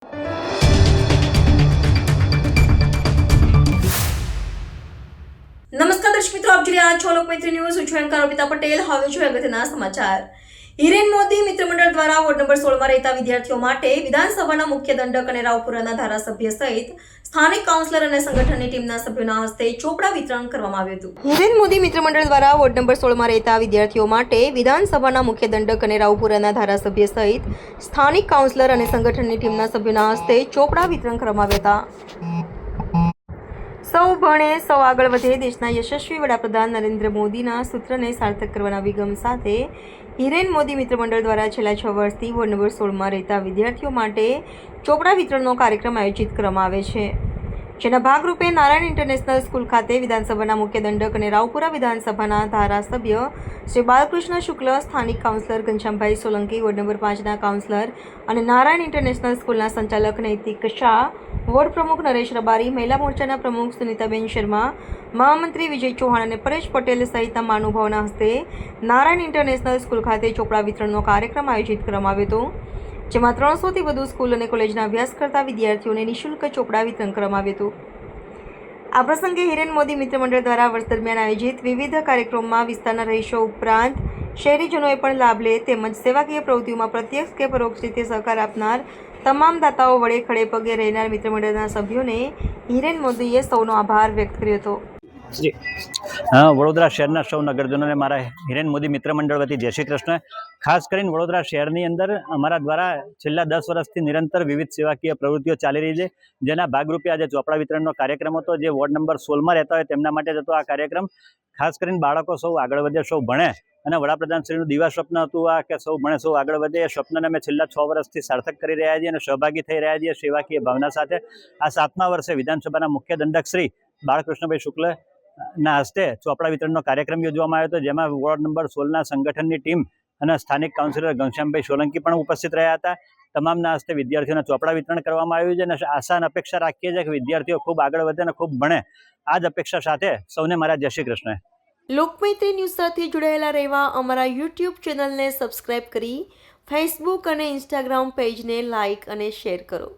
નમસ્કાર દર્શક મિત્રો, આપ જોઈ રહ્યા છો લોકમૈત્રી ન્યૂઝ. હું છું એન્કર અર્પિતા પટેલ. હવે જોઈએ અગત્યના સમાચાર. હિરેન મોદી મિત્રમંડળ દ્વારા વોર્ડ નંબર 16 માં રહેતા વિદ્યાર્થીઓ માટે વિધાનસભાના મુખ્ય દંડક અને રાવપુરાના ધારાસભ્ય સહિત સ્થાનિક કાઉન્સિલર અને સંગઠનની ટીમના સભ્યોના હસ્તે ચોપડા વિતરણ કરવામાં આવ્યું હતું. હિરેન મોદી મિત્રમંડળ દ્વારા વોર્ડ નંબર 16 માં રહેતા વિદ્યાર્થીઓ માટે વિધાનસભાના મુખ્ય દંડક અને રાવપુરાના ધારાસભ્ય સહિત સ્થાનિક કાઉન્સિલર અને સંગઠનની ટીમના સભ્યોના હસ્તે ચોપડા વિતરણ કરવામાં આવ્યા હતા. સૌ ભણે સૌ આગળ વધે દેશના યશસ્વી વડાપ્રધાન નરેન્દ્ર મોદીના સૂત્રને સાર્થક કરવાના અભિગમ સાથે હિરેન મોદી મિત્રમંડળ દ્વારા છેલ્લા 6 વર્ષથી વોર્ડ નંબર 16માં રહેતા વિદ્યાર્થીઓ માટે ચોપડા વિતરણનો કાર્યક્રમ આયોજિત કરવામાં આવે છે, જેના ભાગરૂપે નારાયણ ઇન્ટરનેશનલ સ્કૂલ ખાતે વિધાનસભાના મુખ્ય દંડક અને રાવપુરા વિધાનસભાના ધારાસભ્ય શ્રી બાલકૃષ્ણ શુક્લ, સ્થાનિક કાઉન્સિલર ઘનશ્યામભાઈ સોલંકી, વોર્ડ નંબર 5ના કાઉન્સિલર અને નારાયણ ઇન્ટરનેશનલ સ્કૂલના સંચાલક નૈતિક શાહ, વોર્ડ પ્રમુખ નરેશ રબારી, મહિલા મોરચાના પ્રમુખ સુનિતાબેન શર્મા, મહામંત્રી વિજય ચૌહાણ અને પરેશ પટેલ સહિતના મહાનુભાવોના હસ્તે નારાયણ ઇન્ટરનેશનલ સ્કૂલ ખાતે ચોપડા વિતરણનો કાર્યક્રમ આયોજિત કરવામાં આવ્યો હતો, જેમાં 300થી વધુ સ્કૂલ અને કોલેજના અભ્યાસ કરતા વિદ્યાર્થીઓને નિઃશુલ્ક ચોપડા વિતરણ કરવામાં આવ્યું હતું. આ પ્રસંગે હિરેન મોદી મિત્રમંડળ દ્વારા વર્ષ દરમિયાન આયોજિત વિવિધ કાર્યક્રમોમાં વિસ્તારના રહીશો ઉપરાંત શહેરીજનોએ પણ લાભ લે તેમજ સેવાકીય પ્રવૃત્તિઓમાં પ્રત્યક્ષ કે પરોક્ષ રીતે સહકાર આપનાર તમામ દાતાઓ વડે ખડે પગે રહેનાર મિત્રમંડળના સભ્યોને હિરેન મોદીએ સૌનો આભાર વ્યક્ત કર્યો હતો. વડોદરા શહેરના સૌ નગરજનોને મારા હિરેન મોદી મિત્રમંડળ વતી જય શ્રી કૃષ્ણ. ખાસ કરીને વડોદરા શહેરની અંદર અમારા દ્વારા છેલ્લા 10 વર્ષથી નિરંતર વિવિધ સેવાકીય પ્રવૃત્તિઓ ચાલી રહી છે, જેના ભાગરૂપે આજે ચોપડા વિતરણનો કાર્યક્રમ હતો, જે વોર્ડ નંબર 16માં રહેતા હોય તેમના માટે હતો આ કાર્યક્રમ. ખાસ કરીને બાળકો સૌ આગળ વધે, સૌ ભણે અને વડાપ્રધાનશ્રીનું દિવા સ્વપ્ન હતું આ કે સૌ ભણે સૌ આગળ વધે. એ સ્વપ્નને અમે છેલ્લા 6 વર્ષથી સાર્થક કરી રહ્યા છીએ અને સહભાગી થઈ રહ્યા છીએ સેવાકીય ભાવના સાથે. આ 7મા વર્ષે વિધાનસભાના મુખ્ય દંડક શ્રી બાલકૃષ્ણભાઈ શુક્લ ના હસ્તે ચોપડા વિતરણનો કાર્યક્રમ યોજવામાં આવ્યો હતો, જેમાં વોર્ડ નંબર 16ના સંગઠનની ટીમ અને સ્થાનિક કાઉન્સિલર ઘનશ્યામભાઈ સોલંકી પણ ઉપસ્થિત રહ્યા હતા. તમામના હસ્તે વિદ્યાર્થીઓને ચોપડા વિતરણ કરવામાં આવ્યું છે અને આશા અને અપેક્ષા રાખીએ છીએ કે વિદ્યાર્થીઓ ખૂબ આગળ વધે અને ખૂબ ભણે. આ જ અપેક્ષા સાથે સૌને મારા જય શ્રી કૃષ્ણ. લોકમૈત્રી ન્યૂઝ સાથે જોડાયેલા રહેવા અમારા યુટ્યુબ ચેનલને સબસ્ક્રાઇબ કરી ફેસબુક અને ઇન્સ્ટાગ્રામ પેજને લાઇક અને શેર કરો.